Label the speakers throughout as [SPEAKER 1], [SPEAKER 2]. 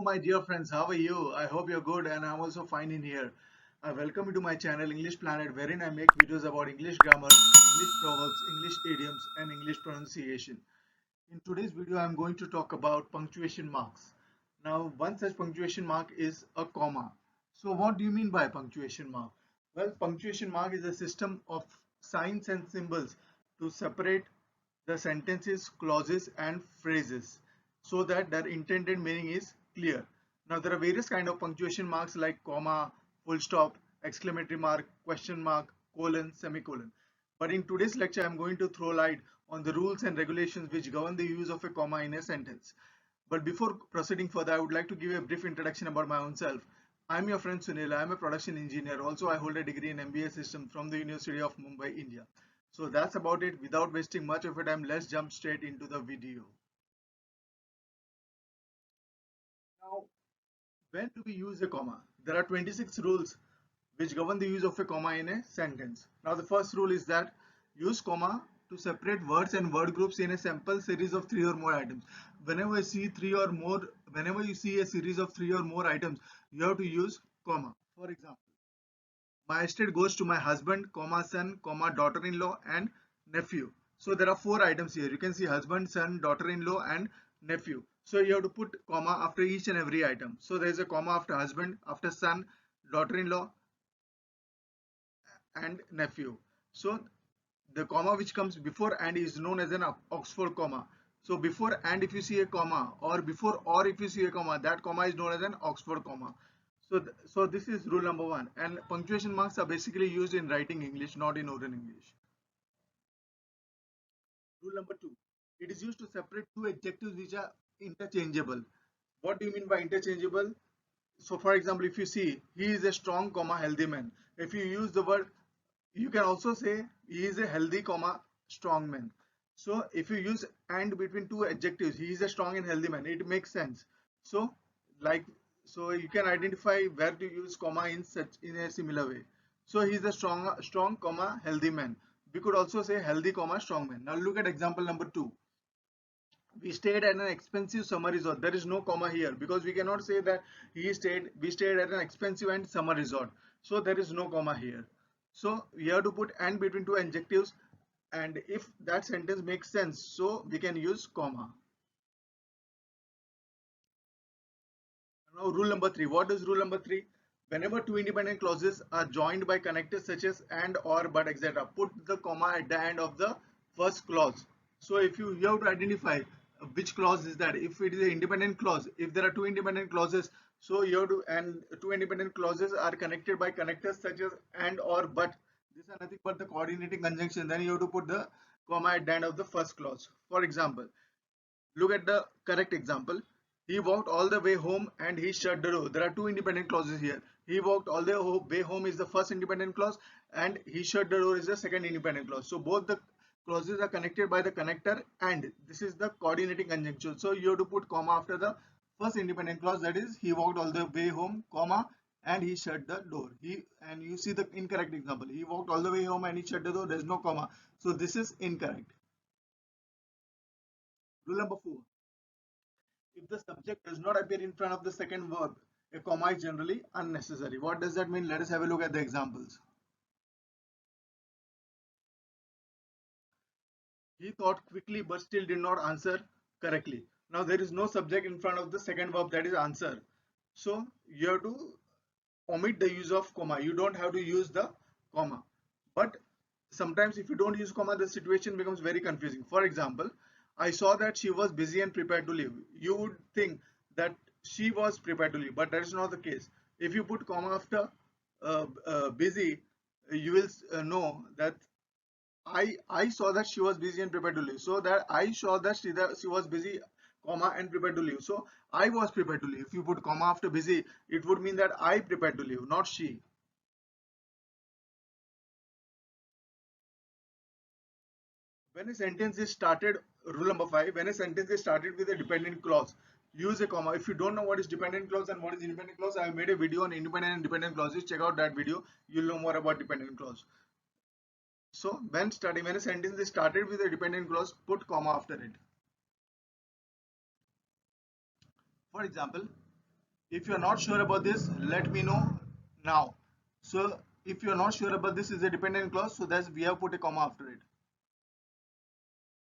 [SPEAKER 1] my dear friends, how are you? I hope you're good and I'm also fine in here. I welcome you to my channel English Planet, wherein I make videos about English grammar, English proverbs, English idioms, and English pronunciation. In today's video, I'm going to talk about punctuation marks. Now, one such punctuation mark is a comma. So, what do you mean by punctuation mark? Well, punctuation mark is a system of signs and symbols to separate the sentences, clauses, and phrases so that their intended meaning is clear. Now, there are various kind of punctuation marks like comma, full stop, exclamatory mark, question mark, colon, semicolon. But in today's lecture, I'm going to throw light on the rules and regulations which govern the use of a comma in a sentence. But before proceeding further, I would like to give you a brief introduction about my own self. I'm your friend Sunil. I'm a production engineer. Also, I hold a degree in MBA system from the University of Mumbai, India. So that's about it. Without wasting much of your time, let's jump straight into the video. Now, when do we use a comma? There are 26 rules which govern the use of a comma in a sentence. Now, the first rule is that use comma to separate words and word groups in a sample series of 3 or more items. Whenever you see a series of 3 or more items, you have to use comma. For example, my estate goes to my husband, comma, son, comma, daughter-in-law, and nephew. So there are 4 items here. You can see husband, son, daughter-in-law, and nephew. So you have to put comma after each and every item. So there is a comma after husband, after son, daughter-in-law, and nephew. So the comma which comes before and is known as an Oxford comma. So before and if you see a comma, or before or if you see a comma, that comma is known as an Oxford comma. So this is rule number one. And punctuation marks are basically used in writing English, not in oral English. Rule number two. It is used to separate two adjectives which are interchangeable. What do you mean by interchangeable? So for example, if you see he is a strong comma healthy man, if you use the word, you can also say he is a healthy comma strong man. So if you use and between two adjectives, he is a strong and healthy man, it makes sense. So like, so you can identify where to use comma in a similar way. So he is a strong comma healthy man. We could also say healthy comma strong man. Now look at example number 2. We stayed at an expensive summer resort. There is no comma here because we cannot say that we stayed at an expensive and summer resort. So there is no comma here. So we have to put and between two adjectives, and if that sentence makes sense, so we can use comma. Now rule number 3. What is rule number 3? Whenever two independent clauses are joined by connectors such as and, or, but, etc., put the comma at the end of the first clause. So if you have to identify which clause is that. If it is an independent clause, if there are two independent clauses, so you have to, and two independent clauses are connected by connectors such as and, or, but. These are nothing but the coordinating conjunction. Then you have to put the comma at the end of the first clause. For example, look at the correct example. He walked all the way home and he shut the door. There are two independent clauses here. He walked all the way home is the first independent clause, and he shut the door is the second independent clause. So both the clauses are connected by the connector, and this is the coordinating conjunction. So you have to put comma after the first independent clause, that is he walked all the way home, comma, and he shut the door. And you see the incorrect example. He walked all the way home and he shut the door. There is no comma. So this is incorrect. Rule number 4. If the subject does not appear in front of the second verb, a comma is generally unnecessary. What does that mean? Let us have a look at the examples. He thought quickly but still did not answer correctly. Now there is no subject in front of the second verb, that is answer. So you have to omit the use of comma. You don't have to use the comma. But sometimes if you don't use comma, the situation becomes very confusing. For example, I saw that she was busy and prepared to leave. You would think that she was prepared to leave, but that is not the case. If you put comma after busy, you will know that I saw that she was busy and prepared to leave. So that I saw that she was busy, comma, and prepared to leave. So I was prepared to leave. If you put comma after busy, it would mean that I prepared to leave, not she. When a sentence is started, rule number 5, when a sentence is started with a dependent clause, use a comma. If you don't know what is dependent clause and what is independent clause, I have made a video on independent and dependent clauses. Check out that video. You'll know more about dependent clause. So when a sentence is started with a dependent clause, put comma after it. For example, If you're not sure about this, let me know now. So if you're not sure about this is a dependent clause, so that's we have put a comma after it.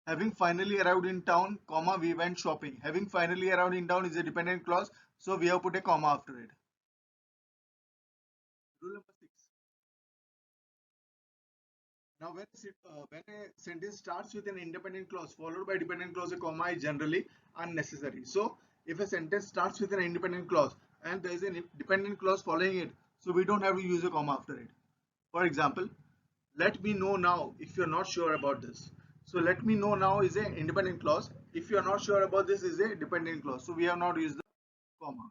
[SPEAKER 1] Having finally arrived in town, comma, we went shopping. Having finally arrived in town is a dependent clause, so we have put a comma after it. Rule number 6. Now, when a sentence starts with an independent clause followed by dependent clause, a comma is generally unnecessary. So, if a sentence starts with an independent clause and there is a dependent clause following it, so we don't have to use a comma after it. For example, let me know now if you're not sure about this. So, let me know now is an independent clause. If you're not sure about this is a dependent clause. So, we have not used the comma.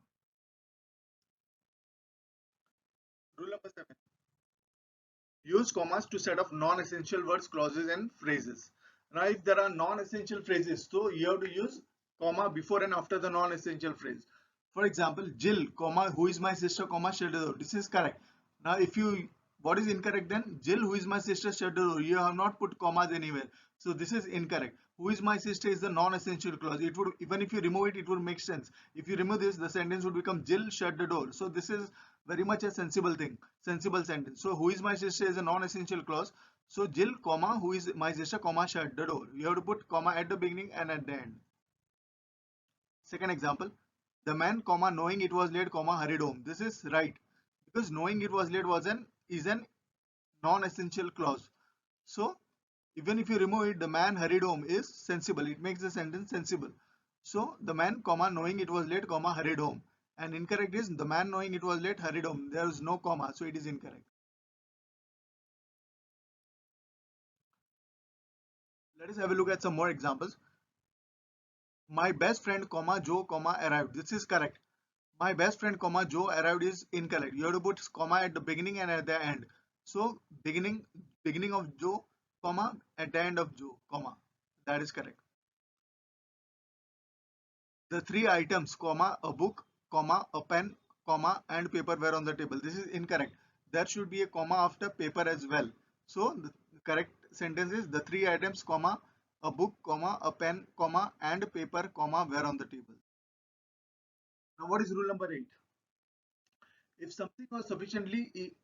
[SPEAKER 1] Rule number 7. Use commas to set off non-essential words, clauses and phrases. Now if there are non-essential phrases, so you have to use comma before and after the non-essential phrase. For example, Jill, comma, who is my sister, comma, shut the door. This is correct. Now if you, what is incorrect then? Jill, who is my sister, shut the door. You have not put commas anywhere. So this is incorrect. Who is my sister is the non-essential clause. It would, even if you remove it, it would make sense. If you remove this, the sentence would become Jill, shut the door. So this is very much a sensible thing, sensible sentence. So who is my sister is a non-essential clause. So Jill, comma, who is my sister, comma, shut the door. You have to put comma at the beginning and at the end. Second example, the man, comma, knowing it was late, comma, hurried home. This is right because knowing it was late was an is an non-essential clause. So even if you remove it, the man hurried home is sensible. It makes the sentence sensible. So the man, comma, knowing it was late, comma, hurried home. And incorrect is the man knowing it was late hurried home. There is no comma, so it is incorrect. Let us have a look at some more examples. My best friend, comma, Joe, comma, arrived. This is correct. My best friend, comma, Joe arrived is incorrect. You have to put comma at the beginning and at the end. So beginning of Joe, comma, at the end of Joe, comma. That is correct. The three items, comma, a book, comma, a pen, comma, and paper were on the table. This is incorrect. There should be a comma after paper as well. So the correct sentence is the three items, comma, a book, comma, a pen, comma, and paper, comma, were on the table. Now what is rule number 8? If something was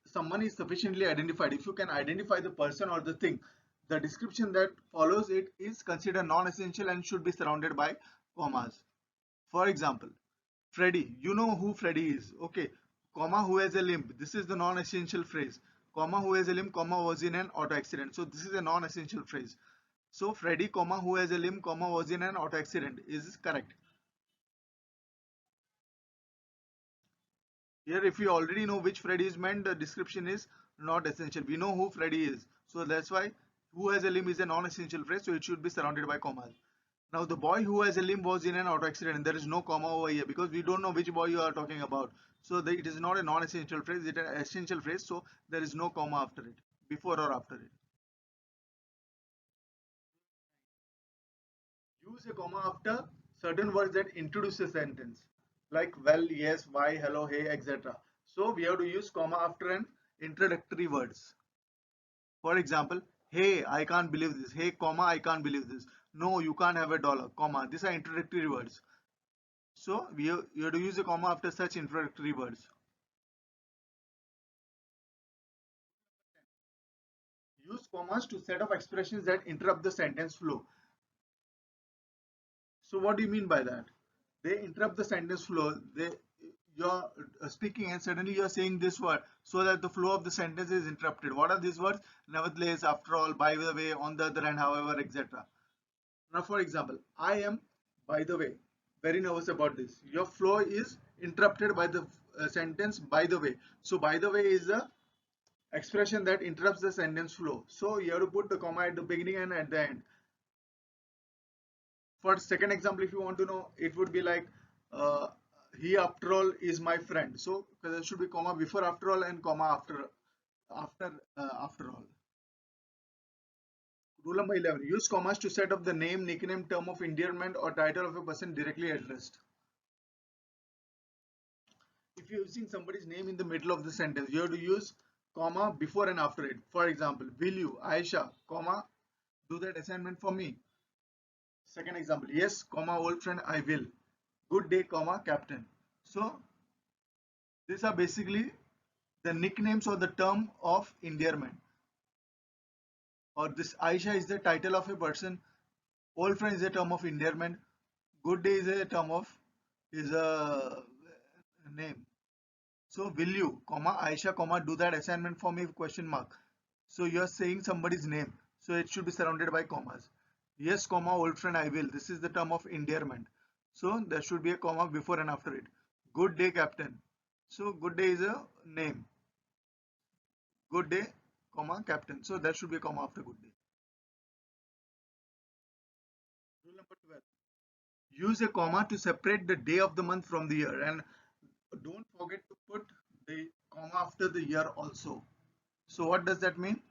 [SPEAKER 1] someone is sufficiently identified, if you can identify the person or the thing, the description that follows it is considered non-essential and should be surrounded by commas. For example, Freddy, you know who Freddy is. Okay, comma, who has a limp. This is the non-essential phrase. Comma, who has a limp, comma, was in an auto accident. So this is a non-essential phrase. So Freddy, comma, who has a limp, comma, was in an auto accident is correct. Here, if you already know which Freddy is meant, the description is not essential. We know who Freddy is. So that's why who has a limb is a non-essential phrase. So it should be surrounded by commas. Now the boy who has a limb was in an auto accident. There is no comma over here because we don't know which boy you are talking about. So it is not a non-essential phrase. It is an essential phrase. So there is no comma after it, before or after it. Use a comma after certain words that introduce a sentence, like well, yes, why, hello, hey, etc. So we have to use comma after an introductory words. For example, hey, I can't believe this. Hey, comma, I can't believe this. No, you can't have a dollar, comma. These are introductory words. So you have to use a comma after such introductory words. Use commas to set off expressions that interrupt the sentence flow. So what do you mean by that? They interrupt the sentence flow. You're speaking and suddenly you're saying this word so that the flow of the sentence is interrupted. What are these words? Nevertheless, after all, by the way, on the other hand, however, etc. Now, for example, I am, by the way, very nervous about this. Your flow is interrupted by the sentence, by the way. So, by the way is a expression that interrupts the sentence flow. So, you have to put the comma at the beginning and at the end. For second example, if you want to know, it would be like, uh, he after all is my friend. So, there should be comma before after all and comma after all. Rule number 11. Use commas to set up the name, nickname, term of endearment or title of a person directly addressed. If you're using somebody's name in the middle of the sentence, you have to use comma before and after it. For example, will you, Aisha, comma, do that assignment for me? Second example, yes, comma, old friend, I will. Good day, comma, captain. So These are basically the nicknames or the term of endearment. Or this Aisha is the title of a person. Old friend is a term of endearment. Good day is a term of is a name. So will you, comma Aisha, comma do that assignment for me? Question mark. So you are saying somebody's name. So it should be surrounded by commas. Yes, comma old friend, I will. This is the term of endearment. So there should be a comma before and after it. Good day, captain. So good day is a name. Good day, comma captain. So there should be a comma after good day. Rule number 12. Use a comma to separate the day of the month from the year, and don't forget to put the comma after the year also. So what does that mean?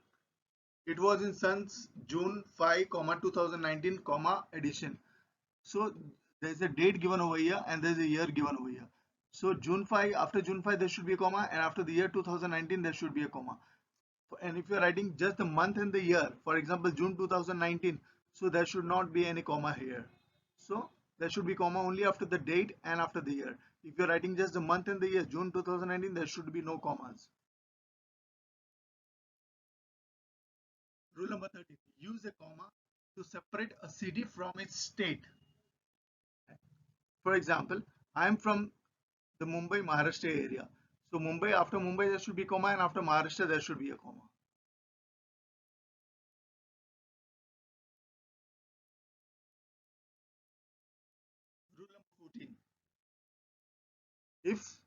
[SPEAKER 1] It was in Sun's June 5, 2019, edition. So there's a date given over here and there's a year given over here. So June 5, after June 5 there should be a comma, and after the year 2019 there should be a comma. And if you're writing just the month and the year, for example June 2019, so there should not be any comma here. So there should be comma only after the date and after the year. If you're writing just the month and the year, June 2019, there should be no commas. Rule number 13. Use a comma to separate a city from its state. For example, I am from the Mumbai Maharashtra area. So Mumbai, after Mumbai there should be a comma, and after Maharashtra there should be a comma. Rule number 14. If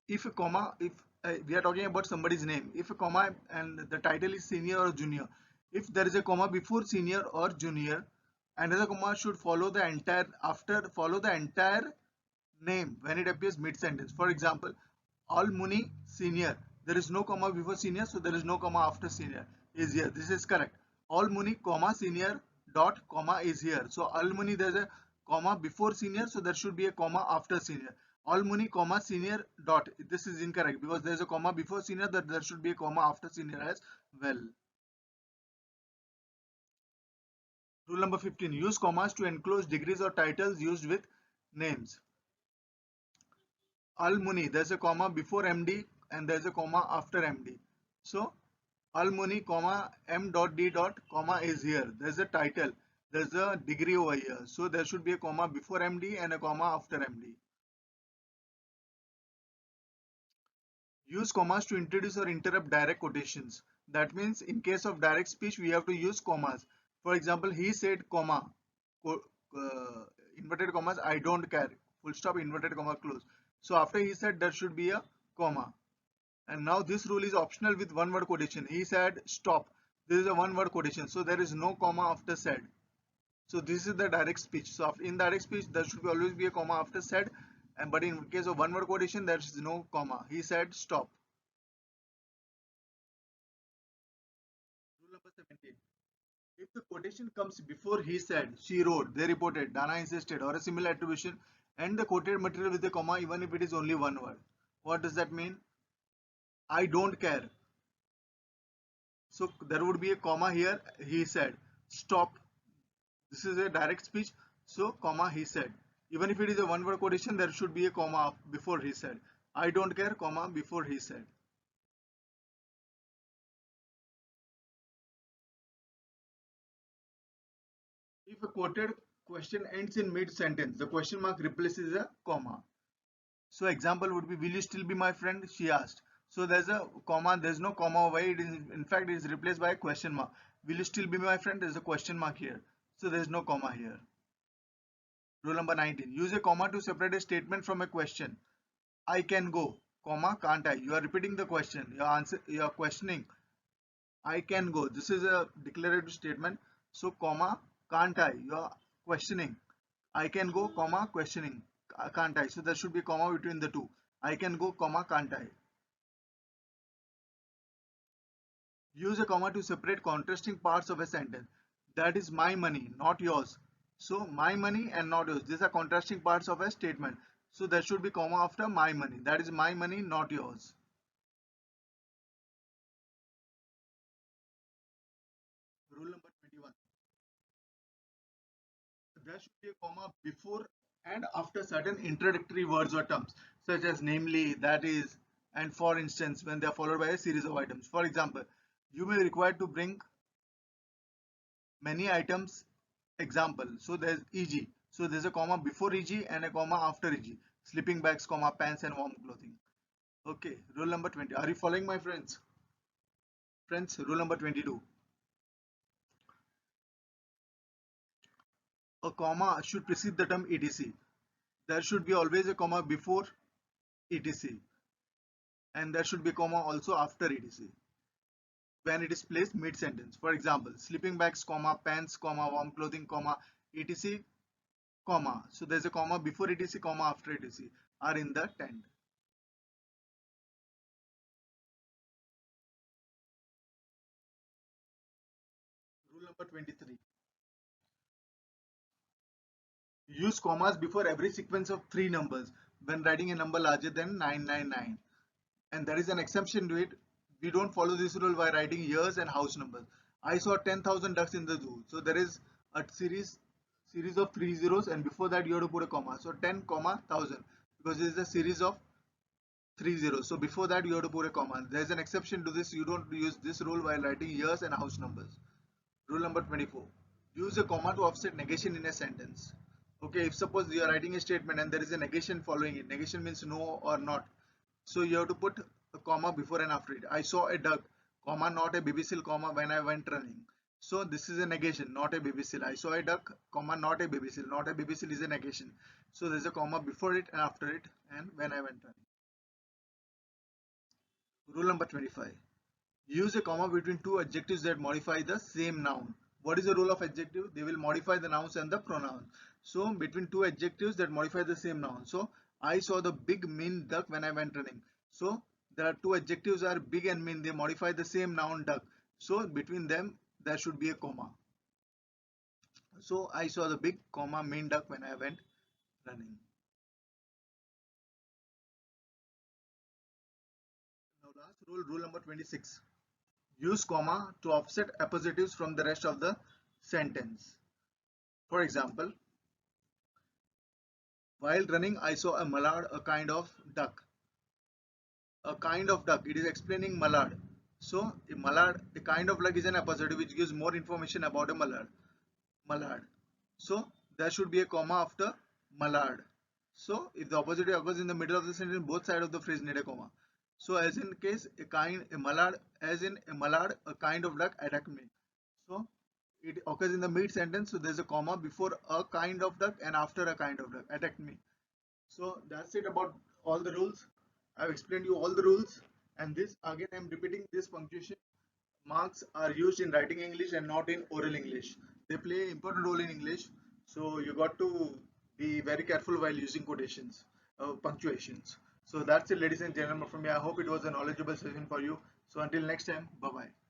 [SPEAKER 1] if a comma, if we are talking about somebody's name, if a comma and the title is senior or junior, if there is a comma before senior or junior, another comma should follow the entire name when it appears mid sentence. For example, Al Muni senior, there is no comma before senior, so there is no comma after senior is here. This is correct. Al Muni comma senior dot comma is here. So Al Muni, there's a comma before senior, so there should be a comma after senior. Al Muni comma senior dot, this is incorrect because there's a comma before senior, that there should be a comma after senior as well. Rule number 15. Use commas to enclose degrees or titles used with names. Al Muni, there's a comma before MD and there's a comma after MD. So Al Muni, comma M dot D dot comma is here. There's a title. There's a degree over here. So there should be a comma before MD and a comma after MD. Use commas to introduce or interrupt direct quotations. That means in case of direct speech, we have to use commas. For example, he said comma, uh, inverted commas, I don't care, full stop, inverted comma, close. So after he said, there should be a comma. And now this rule is optional with one word quotation. He said stop. This is a one word quotation. So there is no comma after said. So this is the direct speech. So in direct speech, there should always be a comma after said. But in case of one word quotation, there is no comma. He said stop. Rule number 17. If the quotation comes before he said, she wrote, they reported, Dana insisted, or a similar attribution, and the quoted material with a comma, even if it is only one word. What does that mean? I don't care. So there would be a comma here. He said, stop. This is a direct speech. So comma, he said. Even if it is a one word quotation, there should be a comma before he said. I don't care, comma, before he said. If a quoted question ends in mid sentence, the question mark replaces a comma. So example would be, will you still be my friend? She asked. So there's a comma, there's no comma over it is, in fact, it is replaced by a question mark. Will you still be my friend? There's a question mark here. So there's no comma here. Rule number 19. Use a comma to separate a statement from a question. I can go, comma, can't I? You are repeating the question. You are questioning. I can go. This is a declarative statement. So comma, can't I? You are questioning. I can go, comma, questioning. Can't I? So there should be comma between the two. I can go, comma, can't I? Use a comma to separate contrasting parts of a sentence. That is my money, not yours. So my money and not yours. These are contrasting parts of a statement. So there should be comma after my money. That is my money, not yours. Rule number 21. There should be a comma before and after certain introductory words or terms such as namely, that is, and for instance when they are followed by a series of items. For example, you may be required to bring many items. Example, so there's eg, so there's a comma before eg and a comma after eg. Sleeping bags, comma, pants and warm clothing. Okay, rule number 20. Are you following, my friends? Friends, rule number 22. A comma should precede the term etc. There should be always a comma before etc, and there should be a comma also after etc when it is placed mid sentence. For example, sleeping bags, comma, pants, comma, warm clothing, comma, etc, comma. So there's a comma before etc, comma, after etc are in the tent. Rule number 23. Use commas before every sequence of three numbers when writing a number larger than 999. And there is an exception to it. We don't follow this rule by writing years and house numbers. I saw 10,000 ducks in the zoo. So there is a series of three zeros, and before that you have to put a comma. So 10 comma 1000, because this is a series of three zeros. So before that you have to put a comma. There is an exception to this. You don't use this rule while writing years and house numbers. Rule number 24. Use a comma to offset negation in a sentence. Okay, if suppose you are writing a statement and there is a negation following it. Negation means no or not. So you have to put a comma before and after it. I saw a duck, comma, not a baby seal, comma, when I went running. So this is a negation, not a baby seal. I saw a duck, comma, not a baby seal. Not a baby seal is a negation. So there's a comma before it and after it and when I went running. Rule number 25. Use a comma between two adjectives that modify the same noun. What is the rule of adjective? They will modify the nouns and the pronouns. So between two adjectives that modify the same noun. So I saw the big mean duck when I went running. So there are two adjectives are big and mean. They modify the same noun duck. So between them there should be a comma. So I saw the big comma mean duck when I went running. Now last rule, rule number 26. Use comma to offset appositives from the rest of the sentence. For example, while running, I saw a mallard, a kind of duck. A kind of duck. It is explaining mallard. So, a mallard, a kind of duck is an appositive which gives more information about a mallard. Mallard. So, there should be a comma after mallard. So, if the opposite occurs in the middle of the sentence, both sides of the phrase need a comma. So, as in case, a mallard, as in a mallard, a kind of duck attacked me. So, it occurs in the mid sentence. So, there's a comma before a kind of duck and after a kind of duck attacked me. So that's it about all the rules. I've explained you all the rules, and this again I'm repeating, this punctuation marks are used in writing English and not in oral English. They play an important role in English, so you got to be very careful while using quotations, punctuations. So that's it, ladies and gentlemen, from me. I hope it was a knowledgeable session for you. So until next time, bye bye.